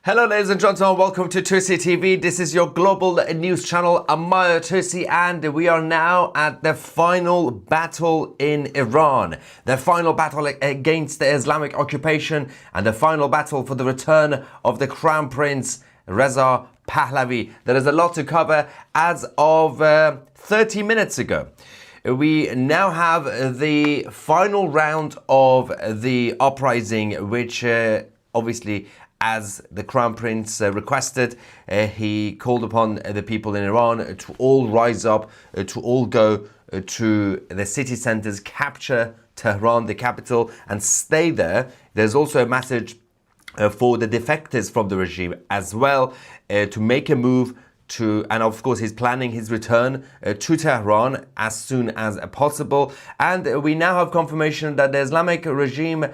Hello ladies and gentlemen, welcome to Tousi TV. This is your global news channel. I'm Tousi, and we are now at the final battle in Iran. The final battle against the Islamic occupation and the final battle for the return of the Crown Prince Reza Pahlavi. There is a lot to cover. As of 30 minutes ago, we now have the final round of the uprising, which obviously, as the Crown Prince requested, he called upon the people in Iran to all rise up, to all go to the city centers, capture Tehran, the capital, and stay there. There's also a message for the defectors from the regime as well, to make a move to, and of course he's planning his return to Tehran as soon as possible. And we now have confirmation that the Islamic regime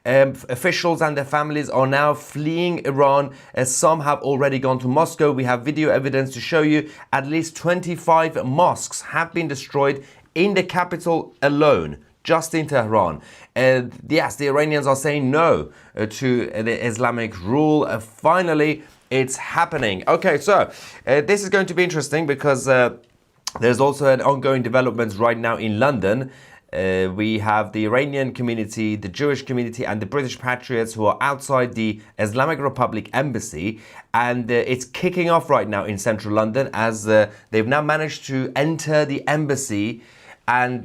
officials and their families are now fleeing Iran, as some have already gone to Moscow. We have video evidence to show you. At least 25 mosques have been destroyed in the capital alone, just in Tehran. Yes, the Iranians are saying no to the Islamic rule. Finally, it's happening. Okay, so this is going to be interesting because there's also an ongoing development right now in London. We have the Iranian community, the Jewish community, and the British patriots who are outside the Islamic Republic embassy, and it's kicking off right now in central London as they've now managed to enter the embassy, and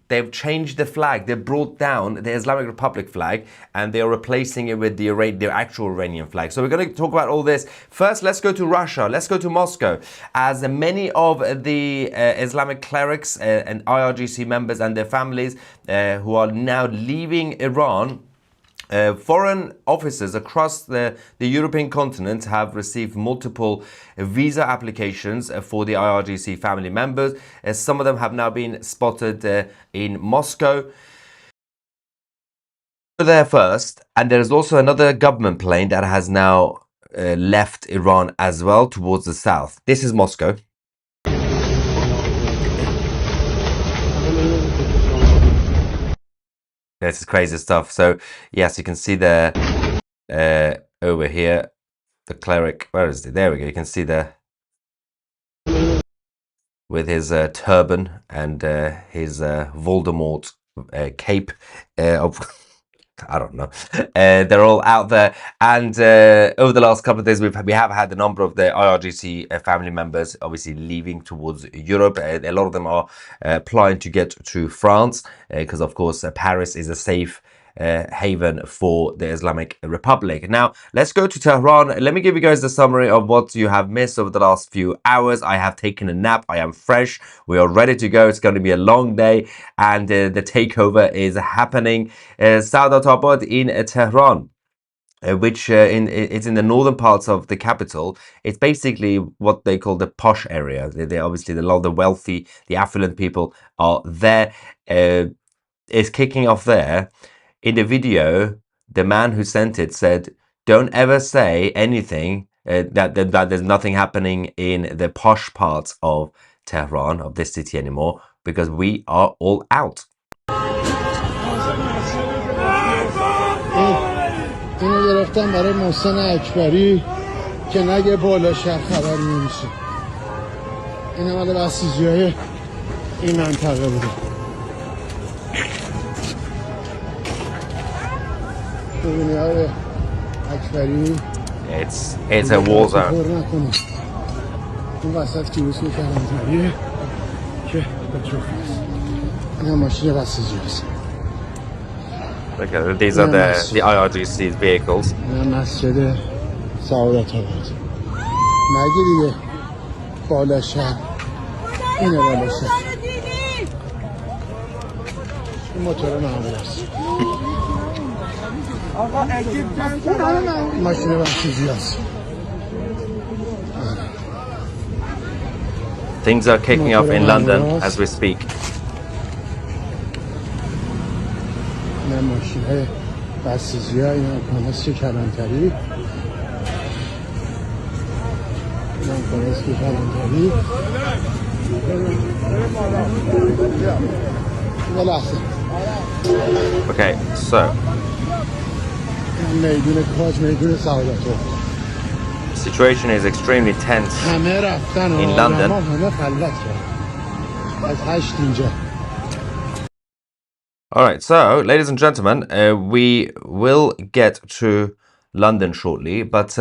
they've changed the flag. They've brought down the Islamic Republic flag and they are replacing it with the actual Iranian flag. So we're going to talk about all this. First, let's go to Russia. Let's go to Moscow, as many of the Islamic clerics and IRGC members and their families who are now leaving Iran. Foreign officers across the European continent have received multiple visa applications for the IRGC family members. Some of them have now been spotted in Moscow. There first, and there is also another government plane that has now left Iran as well towards the south. This is Moscow. This is crazy stuff. So yes, you can see there over here the cleric. Where is it? There we go. You can see there with his turban and his Voldemort cape of I don't know. They're all out there, and over the last couple of days, we have had a number of the IRGC family members obviously leaving towards Europe. A lot of them are applying to get to France because, of course, Paris is a safe haven for the Islamic Republic. Now, let's go to Tehran. Let me give you guys the summary of what you have missed over the last few hours. I have taken a nap. I am fresh. We are ready to go. It's going to be a long day, and the takeover is happening. Saadat Abad in Tehran, which it's in the northern parts of the capital. It's basically what they call the posh area. They obviously, a lot of the wealthy, the affluent people are there. It's kicking off there. In the video, the man who sent it said, "Don't ever say anything that there's nothing happening in the posh parts of Tehran, of this city anymore, because we are all out." اینو گرفتم برای محسن اکبری که نگه بالا شهر خبر نمیشه. این مال بسیجیای این منطقه بوده. ببینی آقای اکبری It's a war zone. اون وسط کیوسک کلانتریه که پتروفی است. این هم ماشین بسیجی است. Okay, these are the IRGC's vehicles. این مسجد سعادت آباد. نگه دیگه بالا شهر. اینه بالا شهر. این موتور معمول است. ماشین بسیجی است. Things are kicking off in London as we speak. این ماشین های بسیجی ها، این هم کنسک کلانتری، این هم کنسک کلانتری. یه لحظه. Okay, so میدون کاج، میدون سعادت situation is extremely tense همه رفتن in آدما London. همه خلوت کرد از 8 اینجا. All right, so ladies and gentlemen, we will get to London shortly, but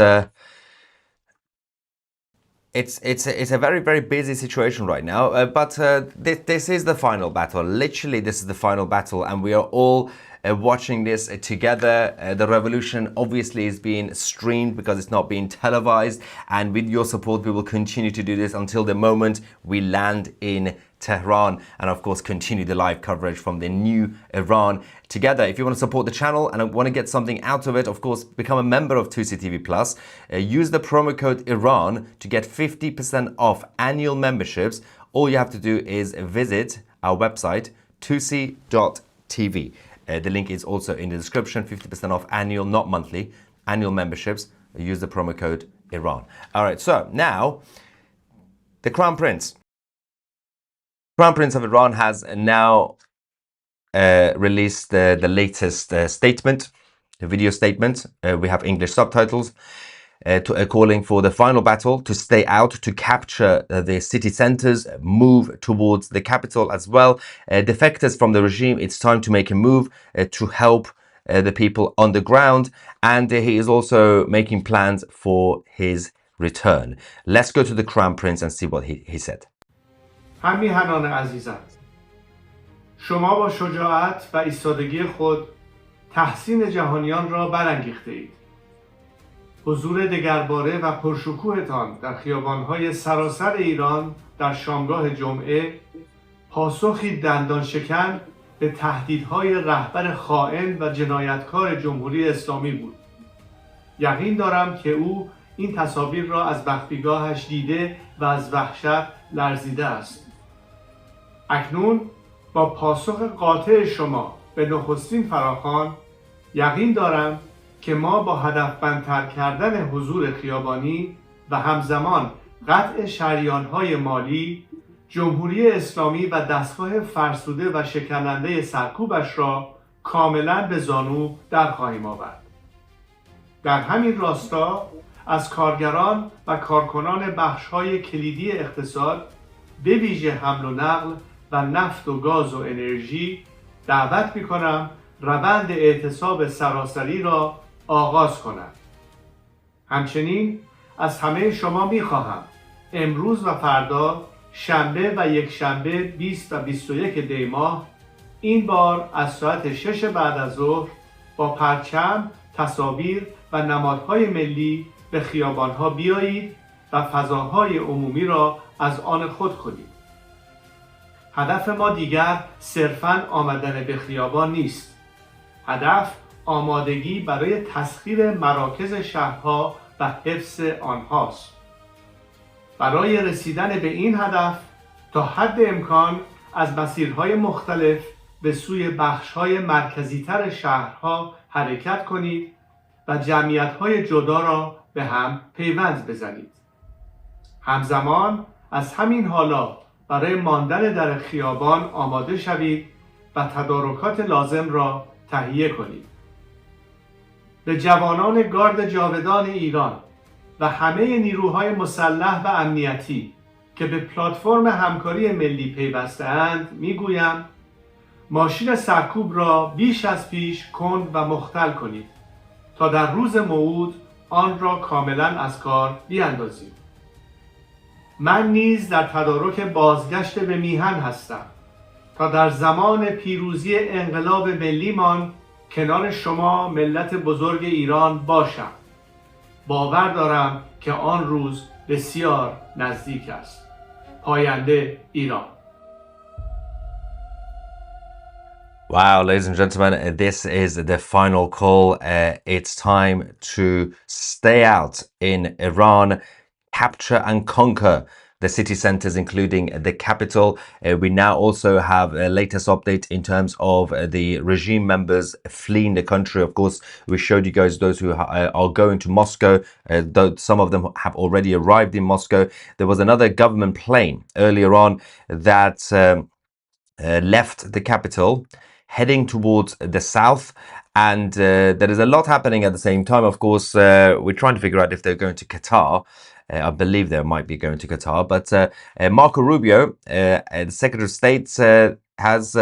it's a very busy situation right now. But this is the final battle. Literally, this is the final battle, and we are all watching this together. The revolution obviously is being streamed because it's not being televised, and with your support, we will continue to do this until the moment we land in Tehran, and of course continue the live coverage from the new Iran together. If you want to support the channel and want to get something out of it, of course become a member of Tousi TV Plus. Use the promo code Iran to get 50% off annual memberships. All you have to do is visit our website tousi.tv. The link is also in the description. 50% off annual, not monthly, annual memberships. Use the promo code Iran. All right, so now the Crown Prince of Iran has now released the latest statement, the video statement. We have English subtitles, calling for the final battle to stay out, to capture the city centers, move towards the capital as well. Defectors from the regime, it's time to make a move to help the people on the ground. And he is also making plans for his return. Let's go to the Crown Prince and see what he said. همیهنان عزیزم، شما با شجاعت و ایستادگی خود تحسین جهانیان را برانگیخته اید. حضور دگرباره و پرشکوهتان در خیابان‌های سراسر ایران در شامگاه جمعه پاسخی دندان شکن به تهدیدهای رهبر خائن و جنایتکار جمهوری اسلامی بود. یقین دارم که او این تصاویر را از مخفیگاهش دیده و از وحشت لرزیده است. اکنون با پاسخ قاطع شما به نخستین فراخوان یقین دارم که ما با هدفمندتر کردن حضور خیابانی و همزمان قطع شریان‌های مالی، جمهوری اسلامی و دستگاه فرسوده و شکننده سرکوبش را کاملا به زانو در خواهیم آورد. در همین راستا از کارگران و کارکنان بخش‌های کلیدی اقتصاد به ویژه حمل و نقل و نفت و گاز و انرژی دعوت می‌کنم روند اعتصاب سراسری را آغاز کنند. همچنین از همه شما می‌خواهم امروز و فردا شنبه و یکشنبه 20 و 21 دی ماه این بار از ساعت 6 بعد از ظهر با پرچم، تصاویر و نمادهای ملی به خیابان‌ها بیایید و فضاهای عمومی را از آن خود کنید. هدف ما دیگر صرفاً آمدن به خیابان نیست. هدف آمادگی برای تسخیر مراکز شهرها و حفظ آنهاست. برای رسیدن به این هدف تا حد امکان از مسیرهای مختلف به سوی بخش‌های مرکزی‌تر شهرها حرکت کنید و جمعیت‌های جدا را به هم پیوند بزنید. همزمان از همین حالا برای ماندن در خیابان آماده شوید و تدارکات لازم را تهیه کنید. به جوانان گارد جاودان ایران و همه نیروهای مسلح و امنیتی که به پلتفرم همکاری ملی پیوسته‌اند میگویم ماشین سرکوب را بیش از پیش کند و مختل کنید تا در روز موعود آن را کاملا از کار بیاندازیم. من نیز در تدارک بازگشت به میهن هستم تا در زمان پیروزی انقلاب ملیمان کنار شما ملت بزرگ ایران باشم. باور دارم که آن روز بسیار نزدیک است. پاینده ایران. Wow, ladies and gentlemen, this is the final call. It's time to stay out in Iran, capture and conquer the city centers, including the capital. We now also have a latest update in terms of the regime members fleeing the country. Of course, we showed you guys those who are going to Moscow, though some of them have already arrived in Moscow. There was another government plane earlier on that left the capital, heading towards the south, And there is a lot happening at the same time. Of course, we're trying to figure out if they're going to Qatar. I believe they might be going to Qatar. But Marco Rubio, the Secretary of State, has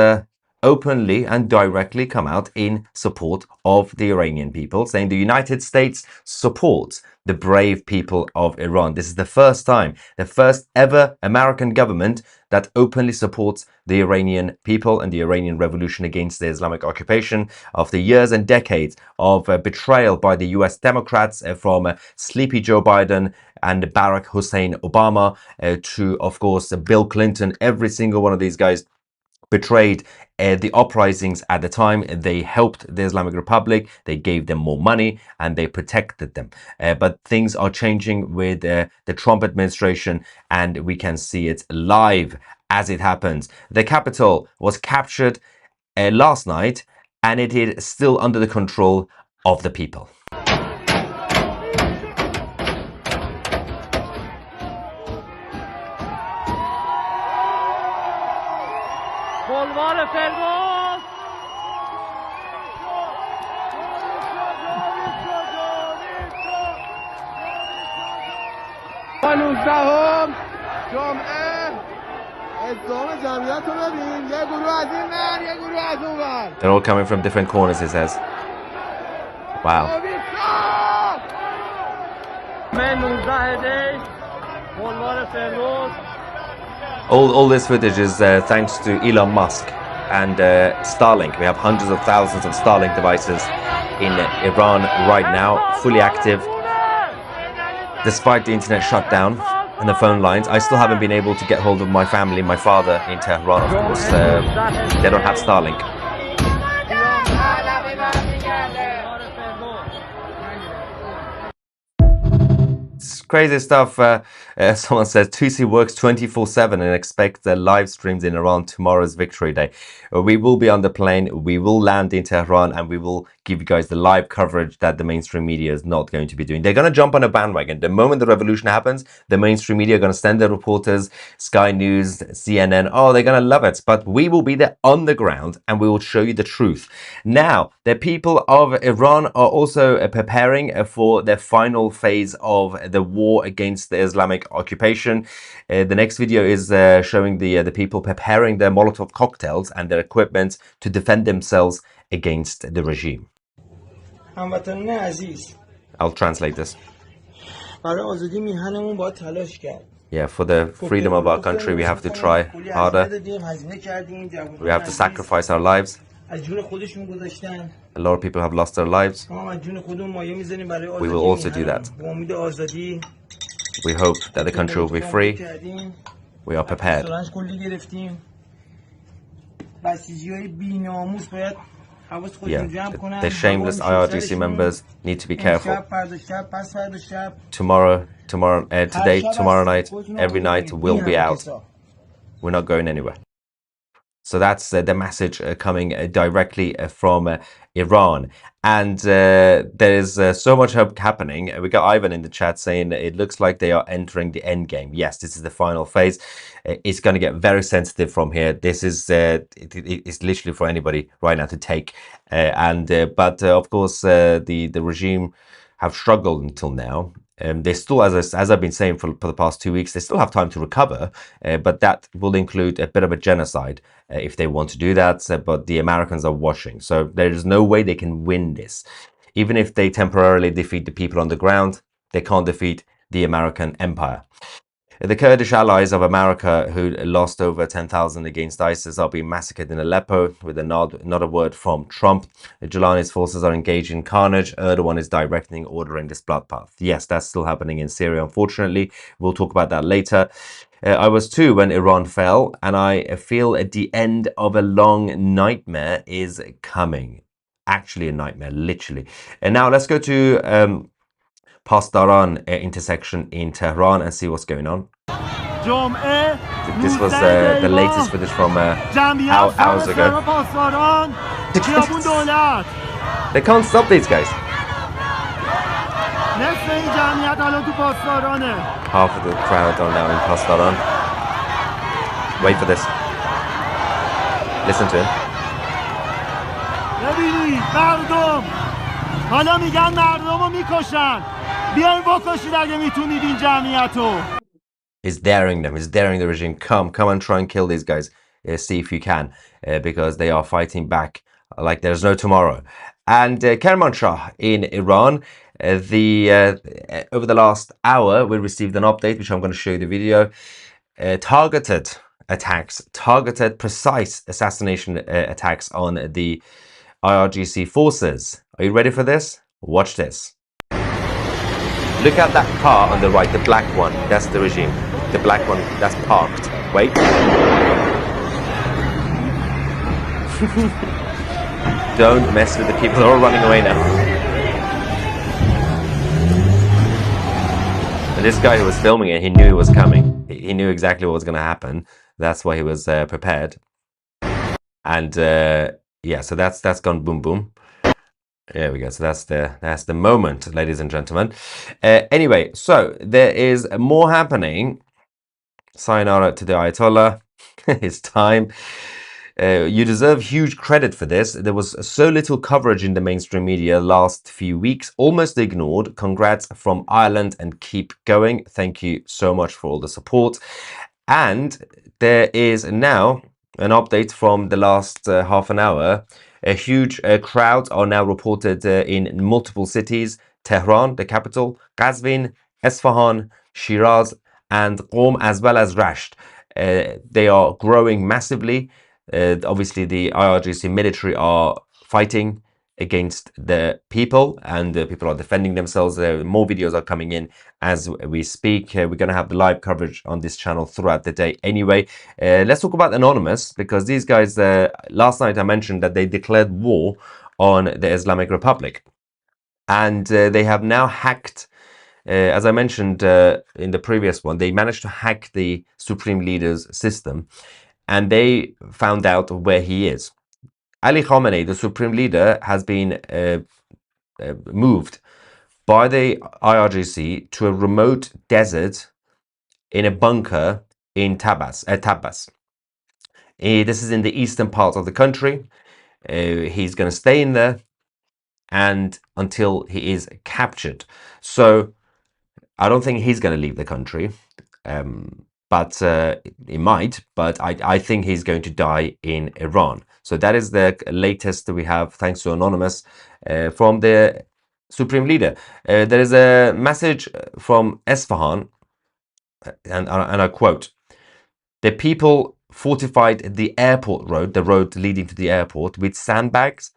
openly and directly come out in support of the Iranian people, saying the United States supports the brave people of Iran. This is the first time, the first ever American government that openly supports the Iranian people and the Iranian revolution against the Islamic occupation after years and decades of betrayal by the US Democrats, from sleepy Joe Biden and Barack Hussein Obama to, of course, Bill Clinton. Every single one of these guys betrayed the uprisings at the time. They helped the Islamic Republic, they gave them more money, and they protected them. But things are changing with the Trump administration, and we can see it live as it happens. The capital was captured last night, and it is still under the control of the people. They're all coming from different corners, he says. Wow. All this footage is thanks to Elon Musk and Starlink. We have hundreds of thousands of Starlink devices in Iran right now, fully active. Despite the internet shutdown and the phone lines, I still haven't been able to get hold of my family, my father in Tehran, of course. They don't have Starlink. It's crazy stuff. Someone says Tousi works 24/7 and expects the live streams in Iran tomorrow's Victory Day. We will be on the plane, we will land in Tehran, and we will give you guys the live coverage that the mainstream media is not going to be doing. They're going to jump on a bandwagon. The moment the revolution happens, the mainstream media are going to send their reporters, Sky News, CNN. Oh, they're going to love it. But we will be there on the ground, and we will show you the truth. Now, the people of Iran are also preparing for their final phase of the war against the Islamic occupation. The next video is showing the people preparing their Molotov cocktails and their equipment to defend themselves against the regime. I'll translate this. Yeah, for the freedom of our country, we have to try harder. We have to sacrifice our lives. A lot of people have lost their lives. We will also do that. We hope that the country will be free. We are prepared. Yeah, the shameless IRGC members need to be careful. Today, tomorrow night, every night we'll be out. We're not going anywhere. So that's the message coming directly from Iran. And there's so much happening. We got Ivan in the chat saying it looks like they are entering the Endgame. Yes, this is the final phase. It's going to get very sensitive from here. This is it's literally for anybody right now to take. But of course, the regime have struggled until now. They still, as I've been saying for the past 2 weeks, they still have time to recover, but that will include a bit of a genocide if they want to do that. But the Americans are watching, so there is no way they can win this. Even if they temporarily defeat the people on the ground, they can't defeat the American empire. The Kurdish allies of America, who lost over 10,000 against ISIS, are being massacred in Aleppo, with not a word from Trump. Giuliani's forces are engaged in carnage. Erdogan is ordering this bloodbath. Yes, that's still happening in Syria, unfortunately. We'll talk about that later. I was too when Iran fell, and I feel at the end of a long nightmare is coming. Actually a nightmare, literally. And now let's go to Pasdaran intersection in Tehran and see what's going on. This was the latest footage from hours ago. They can't stop these guys. Half of the crowd are now in Pasdaran. Wait for this. Listen to him. ببینید مردم حالا میگن مردم رو میکشن بیاین بکشید اگه میتونید این جمعیت رو. He's daring them. He's daring the regime. Come and try and kill these guys. See if you can, because they are fighting back like there's no tomorrow. And Kermanshah in Iran, over the last hour, we received an update, which I'm going to show you the video. Targeted attacks, targeted precise assassination attacks on the IRGC forces. Are you ready for this? Watch this. Look at that car on the right, the black one. That's the regime. The black one that's parked. Wait. Don't mess with the people. They're all running away now. And this guy who was filming it, he knew it was coming. He knew exactly what was going to happen. That's why he was prepared. And yeah, so that's gone boom boom. There we go. So that's the moment, ladies and gentlemen. Anyway, so there is more happening. Sayonara to the Ayatollah. It's time. You deserve huge credit for this. There was so little coverage in the mainstream media last few weeks, almost ignored. Congrats from Ireland and keep going. Thank you so much for all the support. And there is now an update from the last half an hour. A huge crowds are now reported in multiple cities. Tehran, the capital, Qazvin, Esfahan, Shiraz, and Qom, as well as Rasht. They are growing massively. Obviously, the IRGC military are fighting against the people, and the people are defending themselves. More videos are coming in as we speak. We're going to have the live coverage on this channel throughout the day anyway. Let's talk about Anonymous, because these guys, last night I mentioned that they declared war on the Islamic Republic, and they have now hacked, as I mentioned in the previous one, they managed to hack the Supreme Leader's system, and they found out where he is. Ali Khamenei, the Supreme Leader, has been moved by the IRGC to a remote desert in a bunker in Tabbas. This is in the eastern part of the country. He's going to stay in there and until he is captured. So I don't think he's going to leave the country. But he might, but I think he's going to die in Iran. So that is the latest that we have, thanks to Anonymous, from the Supreme Leader. There is a message from Esfahan, and I quote, "The people fortified the airport road, the road leading to the airport, with sandbags.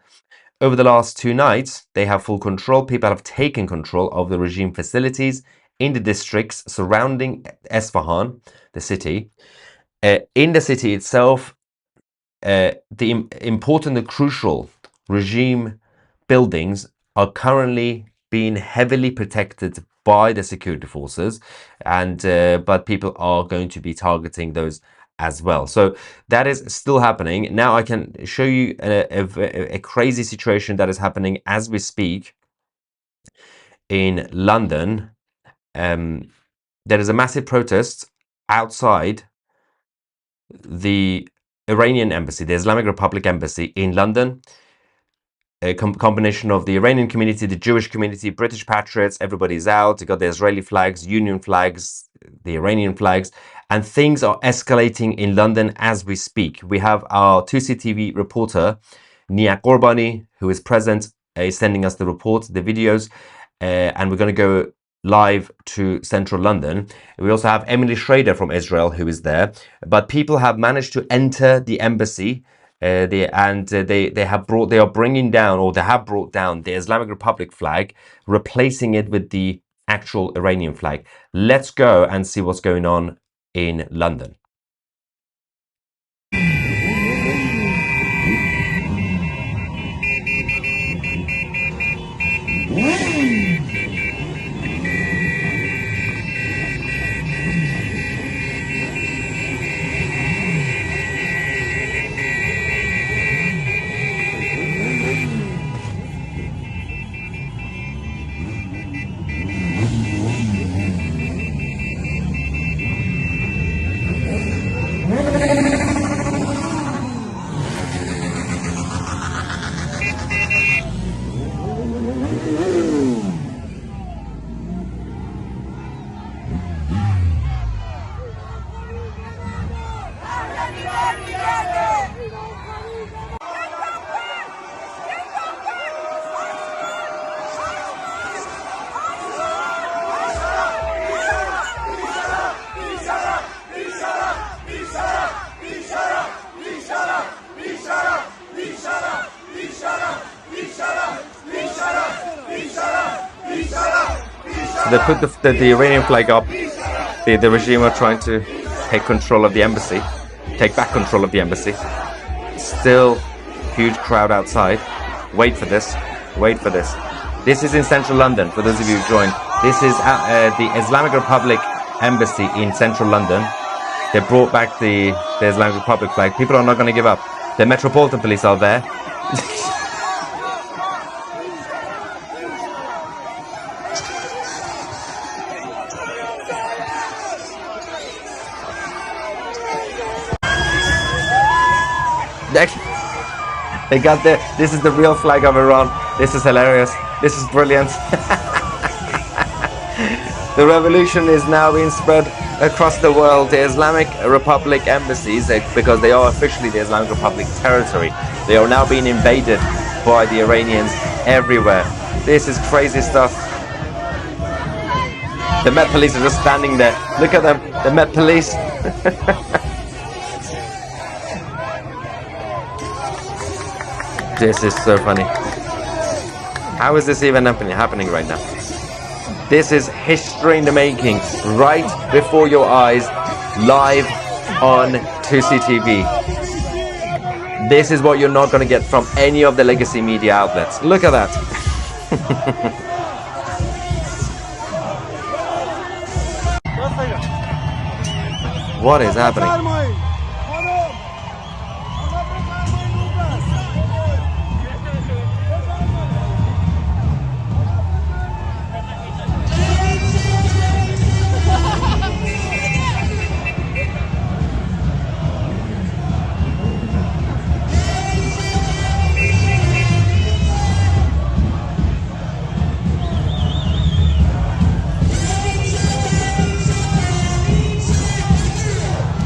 Over the last 2 nights, they have full control. People have taken control of the regime facilities in the districts surrounding Esfahan, the city. In the city itself, the important and crucial regime buildings are currently being heavily protected by the security forces, and but people are going to be targeting those as well. So that is still happening. Now I can show you a crazy situation that is happening as we speak in London. There is a massive protest outside the Iranian embassy, the Islamic Republic embassy in London. A combination of the Iranian community, the Jewish community, British patriots, everybody's out. You got the Israeli flags, Union flags, the Iranian flags, and things are escalating in London as we speak. We have our Tousi TV reporter, Nia Qorbani, who is present, is sending us the report, the videos, and we're going to go live to central London. We also have Emily Schrader from Israel, who is there, but people have managed to enter the embassy. They have brought down the Islamic Republic flag, replacing it with the actual Iranian flag. Let's go and see what's going on in London. they put the Iranian flag up. The regime are trying to take control of the embassy, take back control of the embassy. Still huge crowd outside. Wait for this. Wait for this. This is in central London, for those of you who joined. This is the Islamic Republic embassy in central London. They brought back the Islamic Republic flag. People are not going to give up. The Metropolitan Police are there. They got this is the real flag of Iran. This is hilarious. This is brilliant. The revolution is now being spread across the world. The Islamic Republic embassies, because they are officially the Islamic Republic territory, they are now being invaded by the Iranians everywhere. This is crazy stuff. The Met Police are just standing there. Look at them, the Met Police. This is so funny. How is this even happening right now? This is history in the making, right before your eyes, live on Tousi TV. This is what you're not going to get from any of the legacy media outlets. Look at that. What is happening?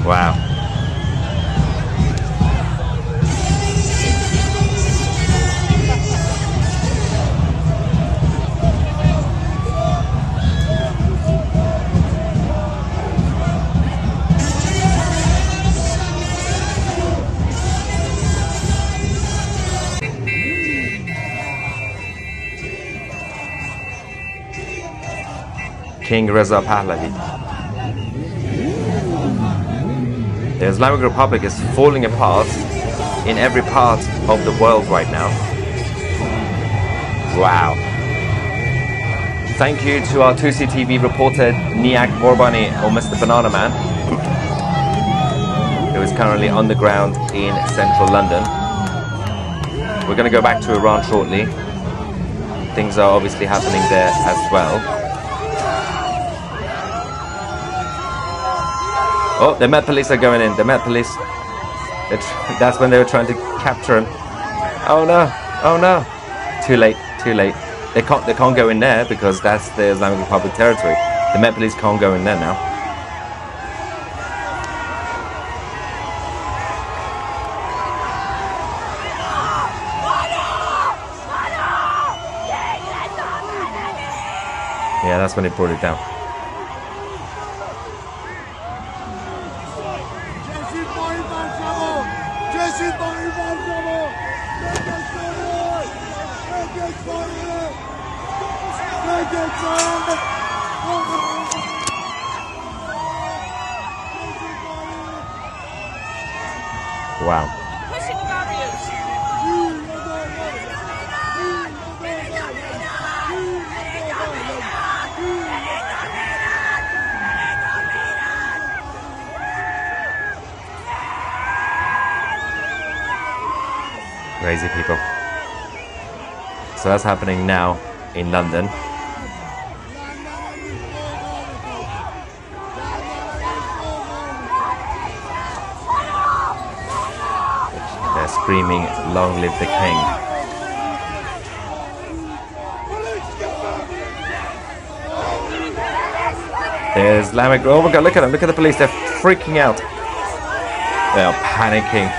Wow. King Reza Pahlavi. The Islamic Republic is falling apart in every part of the world right now. Wow. Thank you to our Tousi TV reporter Niak Borbani, or Mr. Banana Man, who is currently on the ground in central London. We're going to go back to Iran shortly. Things are obviously happening there as well. Oh, the Met Police are going in. The Met Police. That's when they were trying to capture him. Oh no! Oh no! Too late. Too late. They can't go in there because that's the Islamic Republic territory. The Met Police can't go in there now. Yeah, that's when they brought it down. Wow. Crazy people. So that's happening now in London. They're screaming, "Long live the king." The Islamic... Oh my god, look at them, look at the police, they're freaking out. They are panicking.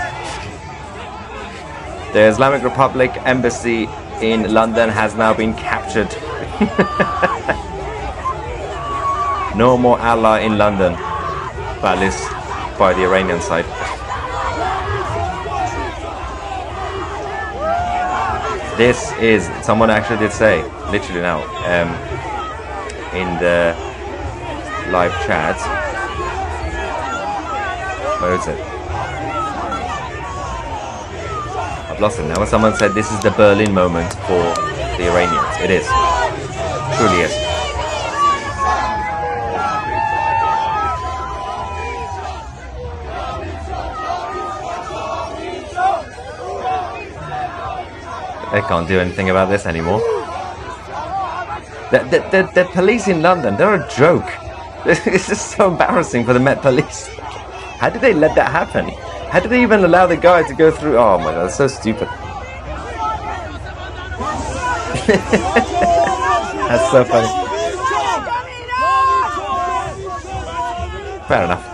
The Islamic Republic embassy in London has now been captured. No more Allah in London, but at least by the Iranian side. This is, someone actually did say, literally now, in the live chat. Where is it? I've lost it now. Someone said this is the Berlin moment for the Iranians. It is. Truly is. They can't do anything about this anymore. The police in London, they're a joke. This is so embarrassing for the Met Police. How did they let that happen? How did they even allow the guy to go through? Oh my god, that's so stupid. That's so funny. Fair enough.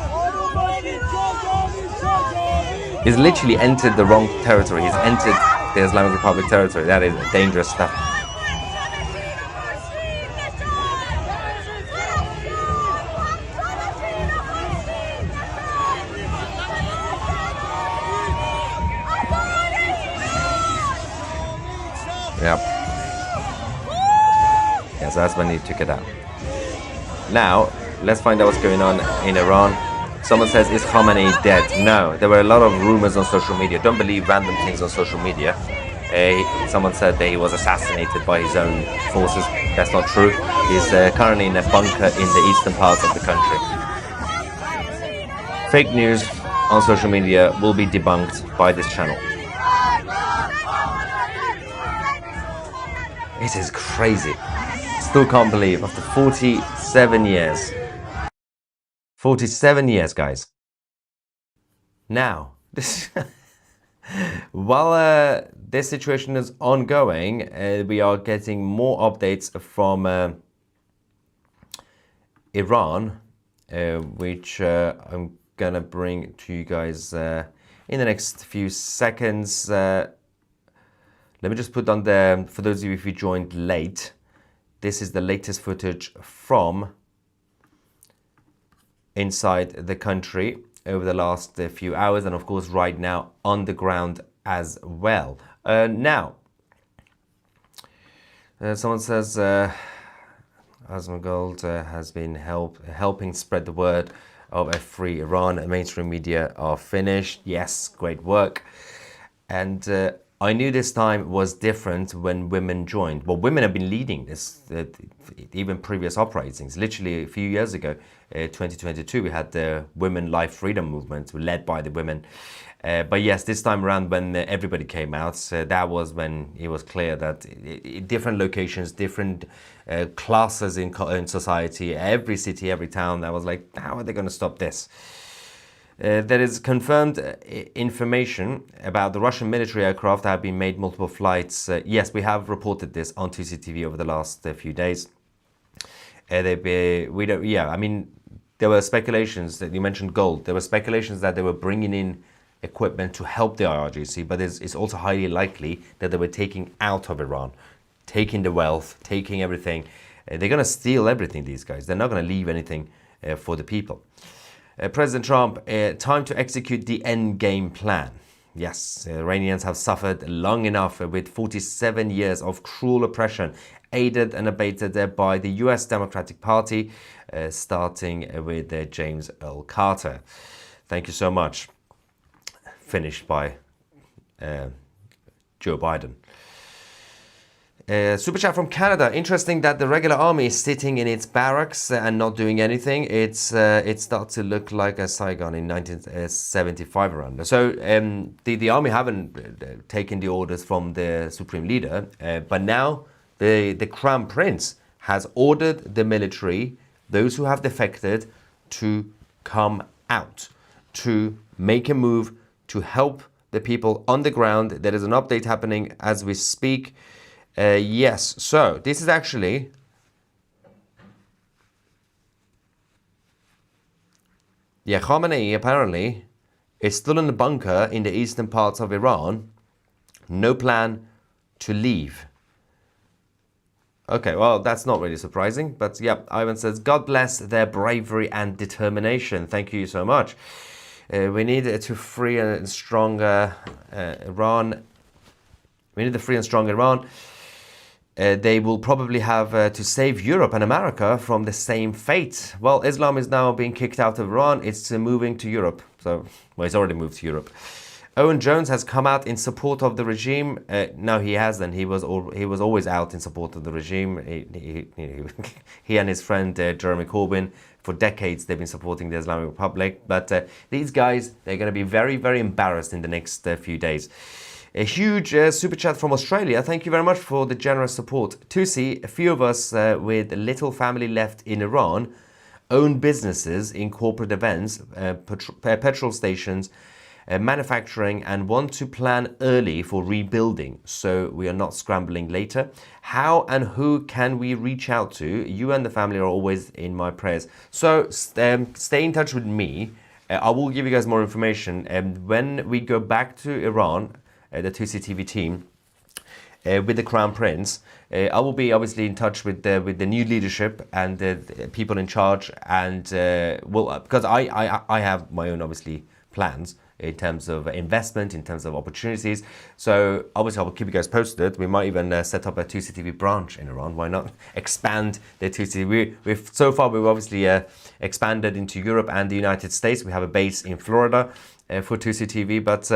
He's literally entered the wrong territory. He's entered the Islamic Republic territory. That is dangerous stuff. Yep. Yeah, so that's when he took it out. Now, let's find out what's going on in Iran. Someone says, is Khamenei dead? No, there were a lot of rumors on social media. Don't believe random things on social media. Someone said that he was assassinated by his own forces. That's not true. He's currently in a bunker in the eastern parts of the country. Fake news on social media will be debunked by this channel. It is crazy. Still can't believe after 47 years. 47 years, guys. Now, this while this situation is ongoing, we are getting more updates from Iran, which I'm gonna bring to you guys in the next few seconds. Let me just put on the, for those of you if you joined late, this is the latest footage from inside the country over the last few hours, and of course right now on the ground as well. Now, someone says Asmongold has been helping spread the word of a free Iran. Mainstream media are finished. Yes, great work. And I knew this time was different when women joined. Well, women have been leading this, even previous uprisings. Literally a few years ago, 2022, we had the Women Life Freedom Movement led by the women. But yes, this time around when everybody came out, that was when it was clear that different locations, different classes in society, every city, every town, that was like, how are they going to stop this? There is confirmed information about the Russian military aircraft that have been made multiple flights. Yes, we have reported this on Tousi TV over the last few days. I mean, there were speculations that you mentioned gold. There were speculations that they were bringing in equipment to help the IRGC, but it's also highly likely that they were taking out of Iran, taking the wealth, taking everything. They're going to steal everything, these guys. They're not going to leave anything for the people. President Trump, time to execute the Endgame plan. Yes, Iranians have suffered long enough with 47 years of cruel oppression, aided and abated by the US Democratic Party, starting with James Earl Carter. Thank you so much. Finished by Joe Biden. Super chat from Canada. Interesting that the regular army is sitting in its barracks and not doing anything. It starts to look like a Saigon in 1975 around. So the army haven't taken the orders from the supreme leader, but now the Crown Prince has ordered the military, those who have defected, to come out, to make a move to help the people on the ground. There is an update happening as we speak. Yes, so this is actually Khamenei apparently is still in the bunker in the eastern parts of Iran. No plan to leave. Okay, well, that's not really surprising, but yeah, Ivan says, God bless their bravery and determination. Thank you so much. We need to free and stronger Iran. We need to free and strong Iran. they will probably have to save Europe and America from the same fate. Well, Islam is now being kicked out of Iran. It's moving to Europe. So, well, it's already moved to Europe. Owen Jones has come out in support of the regime. No, he hasn't. He was always out in support of the regime. He and his friend Jeremy Corbyn, for decades, they've been supporting the Islamic Republic. But these guys, they're going to be very, very embarrassed in the next few days. A huge super chat from Australia. Thank you very much for the generous support. Tousi, a few of us with little family left in Iran own businesses in corporate events, petrol stations, manufacturing, and want to plan early for rebuilding so we are not scrambling later. How and who can we reach out to? You and the family are always in my prayers. So stay in touch with me. I will give you guys more information. When we go back to Iran, the Tousi TV team, with the Crown Prince, I will be obviously in touch with the new leadership and the people in charge, and because I have my own obviously plans in terms of investment, in terms of opportunities. So obviously I will keep you guys posted. We might even set up a Tousi TV branch in Iran. Why not expand the Tousi? We've so far we've obviously expanded into Europe and the United States. We have a base in Florida for Tousi TV, but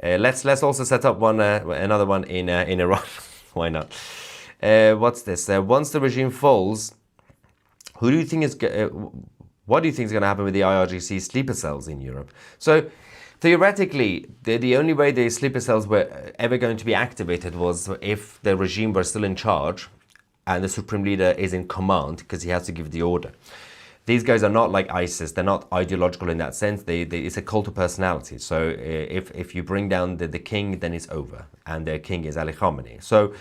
let's also set up another one in Iran. Why not? What's this? Once the regime falls, what do you think is going to happen with the IRGC sleeper cells in Europe? So theoretically, the only way the sleeper cells were ever going to be activated was if the regime were still in charge and the supreme leader is in command, because he has to give the order. These guys are not like ISIS. They're not ideological in that sense. It's a cult of personality. So if you bring down the king, then it's over. And the king is Ali Khamenei. So,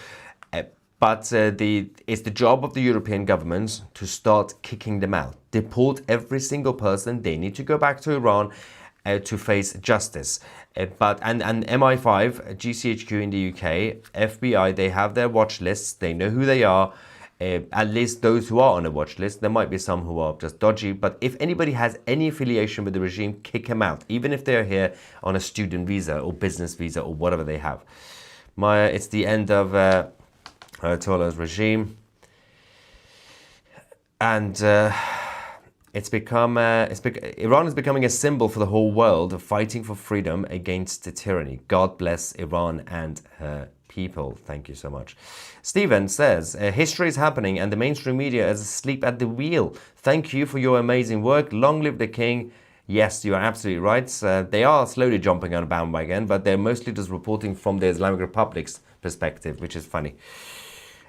but it's the job of the European governments to start kicking them out. Deport every single person. They need to go back to Iran to face justice. And MI5, GCHQ in the UK, FBI, they have their watch lists. They know who they are. At least those who are on a watch list. There might be some who are just dodgy, but if anybody has any affiliation with the regime, kick them out, even if they're here on a student visa or business visa or whatever they have. It's the end of Ayatollah's regime, and Iran is becoming a symbol for the whole world of fighting for freedom against the tyranny. God bless Iran and her people. Thank you so much. Stephen says, history is happening and the mainstream media is asleep at the wheel. Thank you for your amazing work. Long live the king. Yes, you are absolutely right. They are slowly jumping on a bandwagon, but they're mostly just reporting from the Islamic Republic's perspective, which is funny.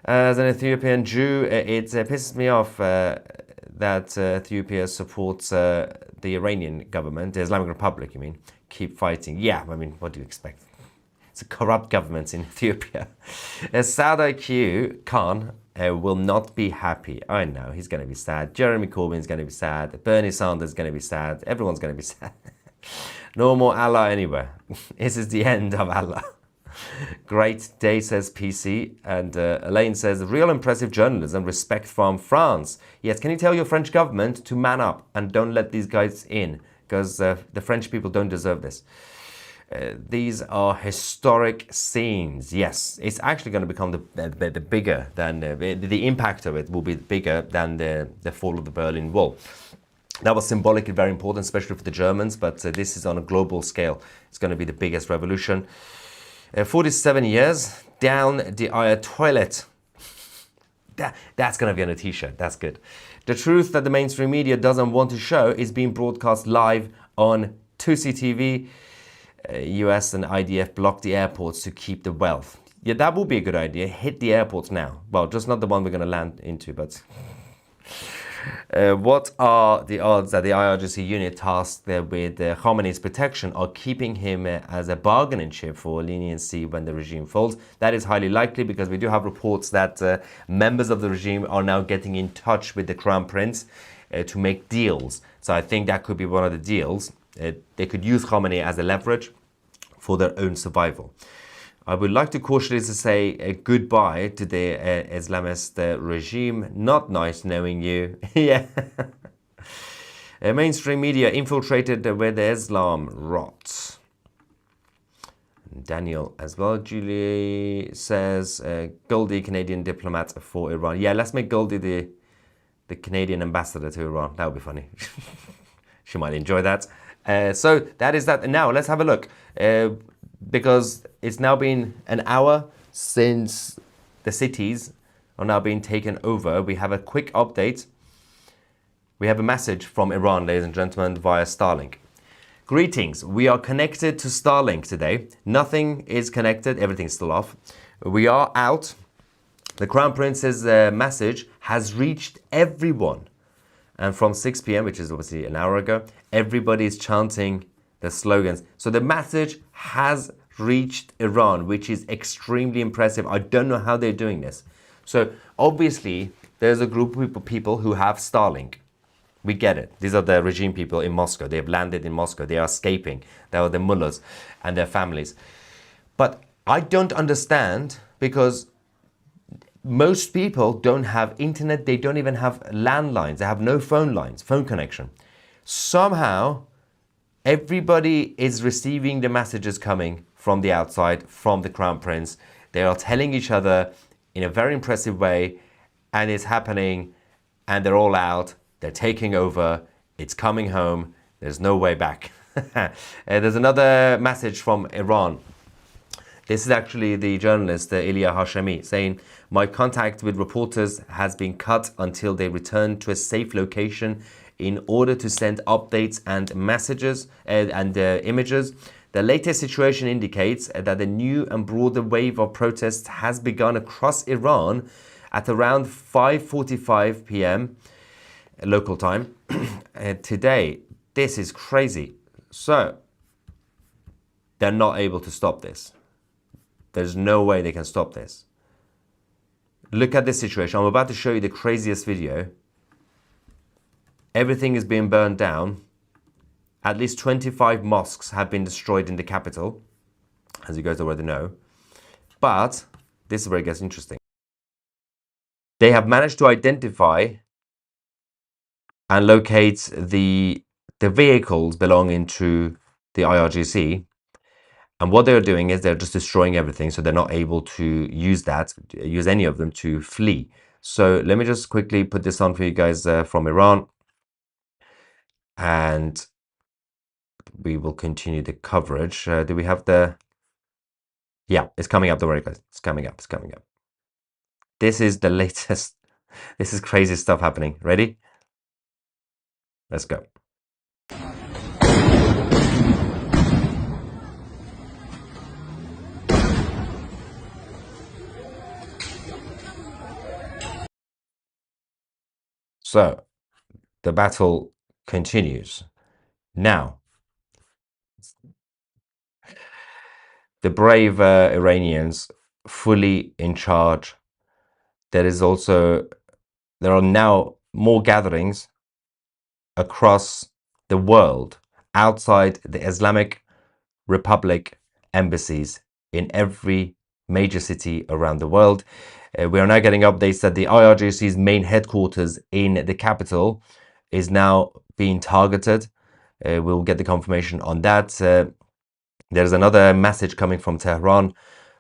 As an Ethiopian Jew, it pisses me off that Ethiopia supports the Iranian government, the Islamic Republic, you mean. Keep fighting. Yeah, I mean, what do you expect? It's a corrupt government in Ethiopia. Saad IQ Khan will not be happy. I know, he's going to be sad. Jeremy Corbyn is going to be sad. Bernie Sanders is going to be sad. Everyone's going to be sad. No more Allah anywhere. This is the end of Allah. Great day, says PC. And Elaine says, real impressive journalism, respect from France. Yes, can you tell your French government to man up and don't let these guys in? Because the French people don't deserve this. These are historic scenes. Yes, it's actually going to become the bigger than the impact of it will be bigger than the fall of the Berlin Wall. That was symbolically very important, especially for the Germans, but this is on a global scale. It's going to be the biggest revolution. 47 years down the aisle toilet. That's going to be on a t-shirt. That's good. The truth that the mainstream media doesn't want to show is being broadcast live on Tousi TV. US and IDF block the airports to keep the wealth. Yeah, that would be a good idea. Hit the airports now. Well, just not the one we're going to land into, but... what are the odds that the IRGC unit tasked with Khamenei's protection are keeping him as a bargaining chip for leniency when the regime falls? That is highly likely because we do have reports that members of the regime are now getting in touch with the Crown Prince to make deals. So I think that could be one of the deals. They could use Khamenei as a leverage for their own survival. I would like to cautiously say a goodbye to the Islamist regime. Not nice knowing you. Yeah. Mainstream media infiltrated with Islam rot. Daniel as well. Julie says, Goldie, Canadian diplomat for Iran. Yeah, let's make Goldie the Canadian ambassador to Iran. That would be funny. She might enjoy that. So that is that. Now let's have a look. Because it's now been an hour since the cities are now being taken over. We have a quick update. We have a message from Iran, ladies and gentlemen, via Starlink. Greetings. We are connected to Starlink today. Nothing is connected. Everything's still off. We are out. The Crown Prince's message has reached everyone. And from 6 p.m., which is obviously an hour ago, everybody is chanting the slogans. So the message has reached Iran, which is extremely impressive. I don't know how they're doing this. So obviously, there's a group of people who have Starlink. We get it. These are the regime people in Moscow. They have landed in Moscow. They are escaping. They are the mullahs and their families. But I don't understand, because most people don't have internet. They don't even have landlines. They have no phone lines, phone connection. Somehow, everybody is receiving the messages coming from the outside, from the Crown Prince. They are telling each other in a very impressive way, and it's happening, and they're all out. They're taking over. It's coming home. There's no way back. There's another message from Iran. This is actually the journalist, Ilya Hashemi, saying, my contact with reporters has been cut until they return to a safe location in order to send updates and messages and images. The latest situation indicates that a new and broader wave of protests has begun across Iran at around 5:45 p.m. local time today. This is crazy. So they're not able to stop this. There's no way they can stop this. Look at this situation. I'm about to show you the craziest video. Everything is being burned down. At least 25 mosques have been destroyed in the capital, as you guys already know. But this is where it gets interesting. They have managed to identify and locate the vehicles belonging to the IRGC. And what they're doing is they're just destroying everything, so they're not able to use any of them to flee. So let me just quickly put this on for you guys from Iran. And we will continue the coverage. Do we have the... Yeah, it's coming up. Don't worry, guys. It's coming up. It's coming up. This is the latest. This is crazy stuff happening. Ready? Let's go. So, the battle continues. Now, the brave Iranians fully in charge. There are now more gatherings across the world outside the Islamic Republic embassies in every major city around the world. We are now getting updates that the IRGC's main headquarters in the capital is now being targeted. We'll get the confirmation on that. There's another message coming from Tehran.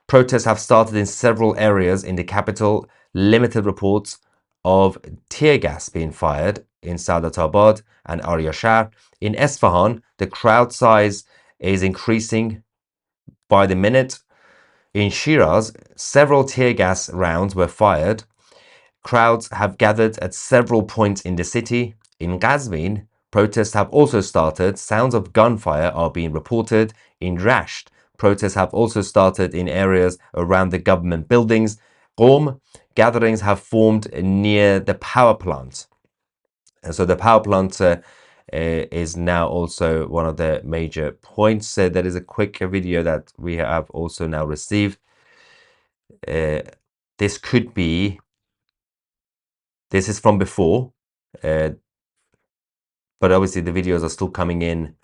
Protests have started in several areas in the capital. Limited reports of tear gas being fired in Saadatabad and Aryashar. In Esfahan, the crowd size is increasing by the minute. In Shiraz, several tear gas rounds were fired. Crowds have gathered at several points in the city. In Qazvin, protests have also started. Sounds of gunfire are being reported. In Rasht, protests have also started in areas around the government buildings. Qom, gatherings have formed near the power plant. And so the power plant is now also one of the major points. There is a quick video that we have also now received. This is from before, but obviously the videos are still coming in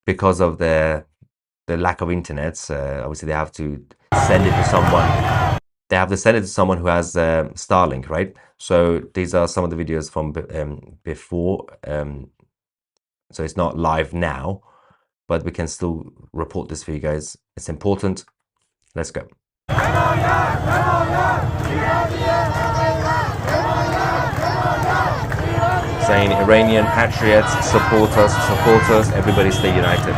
because of the lack of internet. Obviously they have to send it to someone. They have to send it to someone who has Starlink, right? So these are some of the videos from before. So it's not live now, but we can still report this for you guys. It's important. Let's go. Saying Iranian patriots, support us, everybody stay united.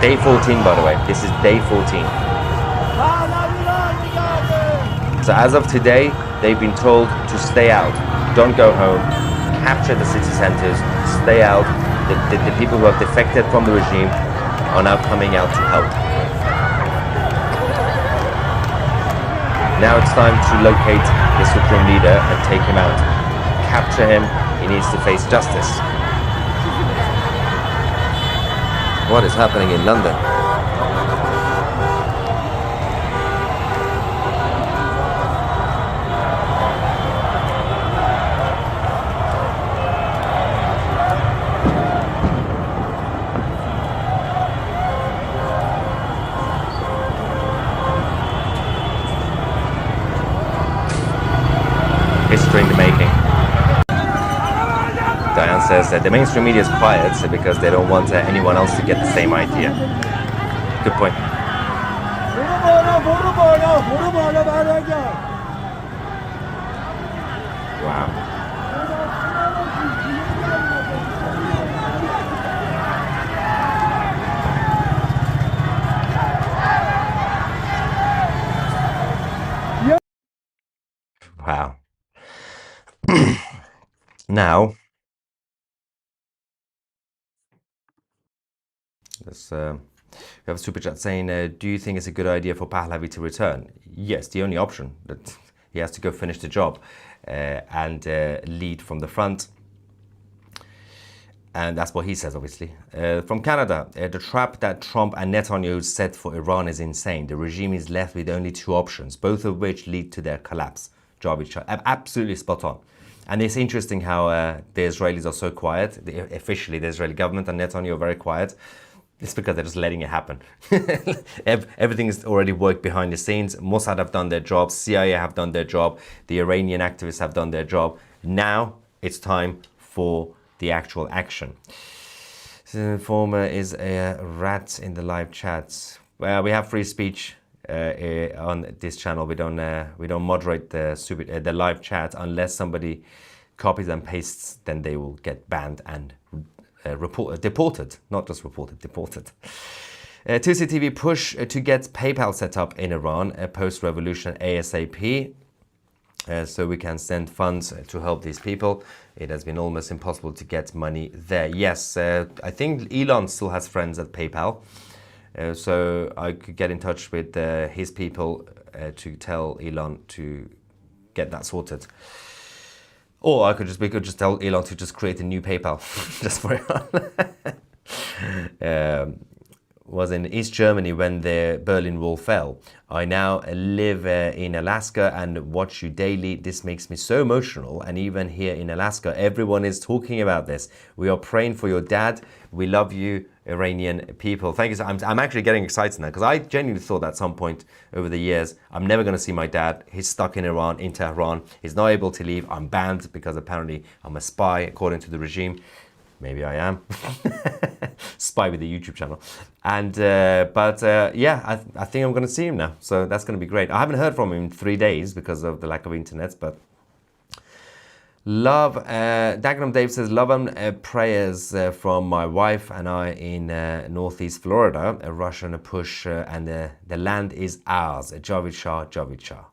Day 14, by the way. This is day 14. So as of today, they've been told to stay out. Don't go home. Capture the city centers. Stay out. The people who have defected from the regime are now coming out to help. Now it's time to locate the supreme leader and take him out. Capture him. He needs to face justice. What is happening in London? History in the making. Diane says that the mainstream media is quiet because they don't want anyone else to get the same idea. Good point. Wow. Wow. Now, let's, we have a super chat saying, do you think it's a good idea for Pahlavi to return? Yes, the only option. That he has to go finish the job and lead from the front. And that's what he says, obviously. From Canada, the trap that Trump and Netanyahu set for Iran is insane. The regime is left with only two options, both of which lead to their collapse. Absolutely spot on. And it's interesting how the Israelis are so quiet. Officially, the Israeli government and Netanyahu are very quiet. It's because they're just letting it happen. Everything is already worked behind the scenes. Mossad have done their job. CIA have done their job. The Iranian activists have done their job. Now it's time for the actual action. So the informer is a rat in the live chats. Well, we have free speech on this channel. We don't moderate the live chat unless somebody copies and pastes. Then they will get banned and deported. Not just reported, deported. Tousi TV push to get PayPal set up in Iran post-revolution ASAP. So we can send funds to help these people. It has been almost impossible to get money there. Yes, I think Elon still has friends at PayPal. So I could get in touch with his people to tell Elon to get that sorted. Or we could just tell Elon to just create a new PayPal just for Elon. Was in East Germany when the Berlin Wall fell. I now live in Alaska and watch you daily. This makes me so emotional. And even here in Alaska, everyone is talking about this. We are praying for your dad. We love you, Iranian people. Thank you. So I'm actually getting excited now because I genuinely thought at some point over the years, I'm never going to see my dad. He's stuck in Iran, in Tehran. He's not able to leave. I'm banned because apparently I'm a spy according to the regime. Maybe I am. Spy with the YouTube channel. And yeah, I think I'm going to see him now. So that's going to be great. I haven't heard from him in 3 days because of the lack of internet, but love. Dagenham Dave says, love and prayers from my wife and I in Northeast Florida. A Russian push and the land is ours. Javid Shah, Javid Shah.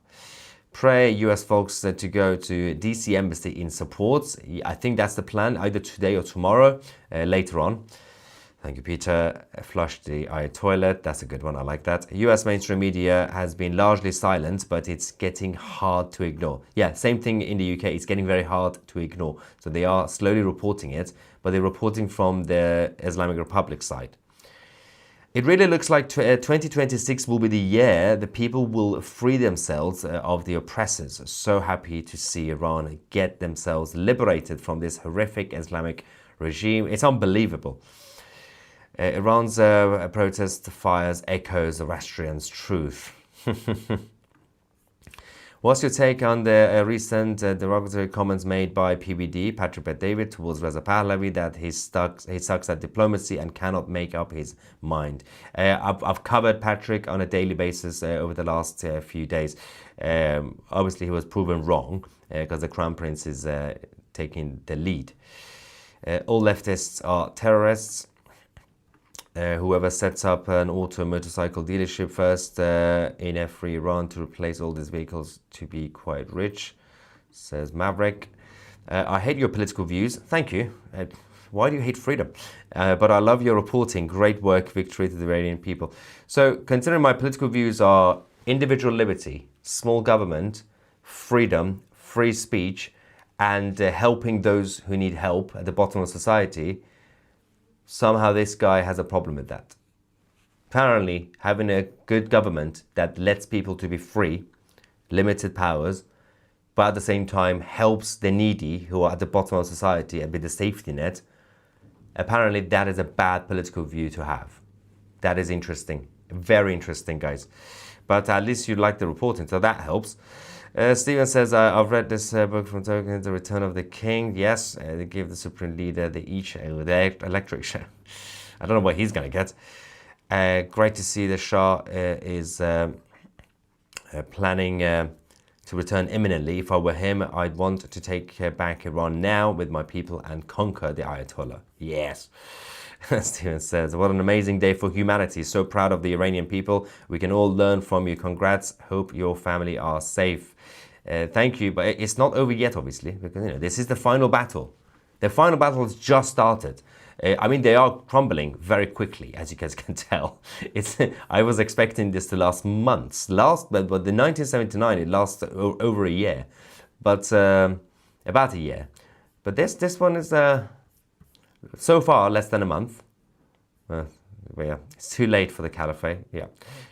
Pray US folks to go to DC Embassy in support. I think that's the plan, either today or tomorrow, later on. Thank you, Peter. Flush the eye toilet. That's a good one. I like that. US mainstream media has been largely silent, but it's getting hard to ignore. Yeah, same thing in the UK. It's getting very hard to ignore. So they are slowly reporting it, but they're reporting from the Islamic Republic side. It really looks like 2026 will be the year the people will free themselves of the oppressors. So happy to see Iran get themselves liberated from this horrific Islamic regime. It's unbelievable. Iran's protest fires echoes Zoroastrian's truth. What's your take on the recent derogatory comments made by PBD, Patrick Bet-David, towards Reza Pahlavi that he sucks at diplomacy and cannot make up his mind? I've covered Patrick on a daily basis over the last few days. Obviously, he was proven wrong because the Crown Prince is taking the lead. All leftists are terrorists. Whoever sets up an auto motorcycle dealership first in every Iran to replace all these vehicles to be quite rich, says Maverick. I hate your political views. Thank you. Why do you hate freedom? But I love your reporting. Great work. Victory to the Iranian people. So considering my political views are individual liberty, small government, freedom, free speech, and helping those who need help at the bottom of society, somehow this guy has a problem with that. Apparently, having a good government that lets people to be free, limited powers, but at the same time helps the needy who are at the bottom of society and with the safety net, apparently that is a bad political view to have. That is interesting. Very interesting, guys. But at least you like the reporting, so that helps. Stephen says, I've read this book from Tolkien, The Return of the King. Yes, they give the Supreme Leader the electric chair. I don't know what he's going to get. Great to see the Shah is planning to return imminently. If I were him, I'd want to take back Iran now with my people and conquer the Ayatollah. Yes. Stephen says, what an amazing day for humanity. So proud of the Iranian people. We can all learn from you. Congrats. Hope your family are safe. Thank you. But it's not over yet, obviously, because this is the final battle. The final battle has just started. I mean, they are crumbling very quickly, as you guys can tell. I was expecting this to last months. But the 1979, it lasts over a year. But about a year. But this one is... so far, less than a month. But yeah, it's too late for the caliphate. Yeah.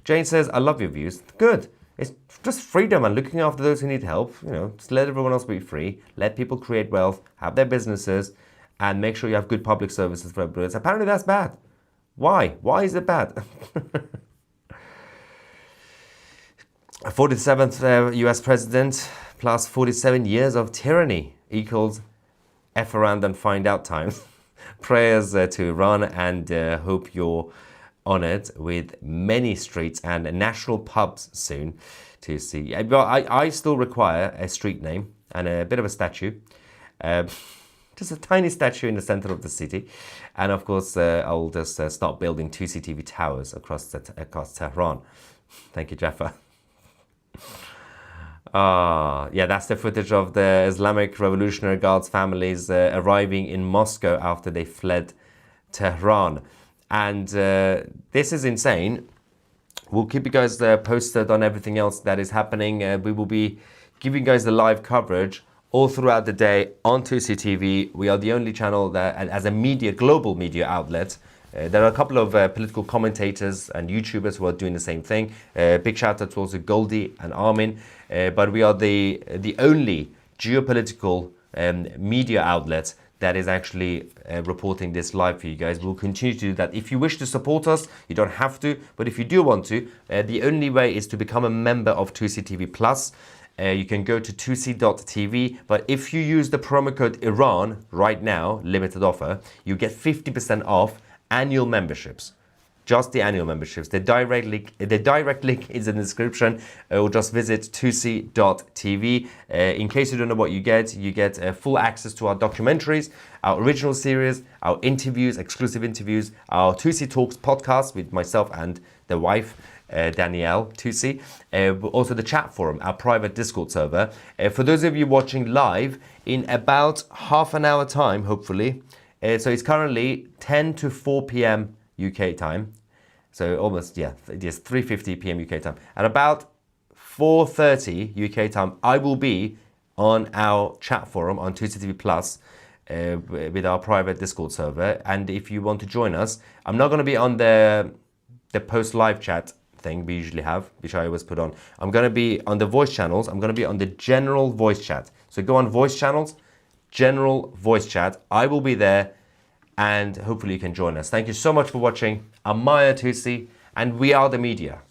Jane says, I love your views. Good. It's just freedom and looking after those who need help. Just let everyone else be free. Let people create wealth, have their businesses, and make sure you have good public services for everybody. Apparently that's bad. Why? Why is it bad? 47th US president plus 47 years of tyranny equals F around and find out time. Prayers to Iran and hope you're honored with many streets and national pubs soon to see. I still require a street name and a bit of a statue. Just a tiny statue in the center of the city. And of course, I'll just start building Tousi TV towers across Tehran. Thank you, Jaffa. Yeah, that's the footage of the Islamic Revolutionary Guards families arriving in Moscow after they fled Tehran. And this is insane. We'll keep you guys posted on everything else that is happening. We will be giving you guys the live coverage all throughout the day on Tousi TV. We are the only channel that, as a global media outlet, there are a couple of political commentators and YouTubers who are doing the same thing. Big shout out to also Goldie and Armin. But we are the only geopolitical media outlet that is actually reporting this live for you guys. We'll continue to do that. If you wish to support us, you don't have to. But if you do want to, the only way is to become a member of Tousi TV Plus. You can go to tousi.tv, but if you use the promo code Iran right now, limited offer, you get 50% off annual memberships. Just the annual memberships. The direct link is in the description, or just visit tousi.tv. In case you don't know what you get full access to our documentaries, our original series, our interviews, exclusive interviews, our Tousi Talks podcast with myself and the wife, Danielle Tousi. Also the chat forum, our private Discord server. For those of you watching live, in about half an hour time, hopefully. So it's currently 10 to 4 p.m. UK time. So almost, yeah, it is 3:50 p.m. UK time. At about 4:30 UK time, I will be on our chat forum on Tousi TV Plus with our private Discord server. And if you want to join us, I'm not going to be on the post live chat thing we usually have, which I always put on. I'm going to be on the voice channels. I'm going to be on the general voice chat. So go on voice channels, general voice chat. I will be there. And hopefully you can join us. Thank you so much for watching. I'm Maya Tousi, and we are the media.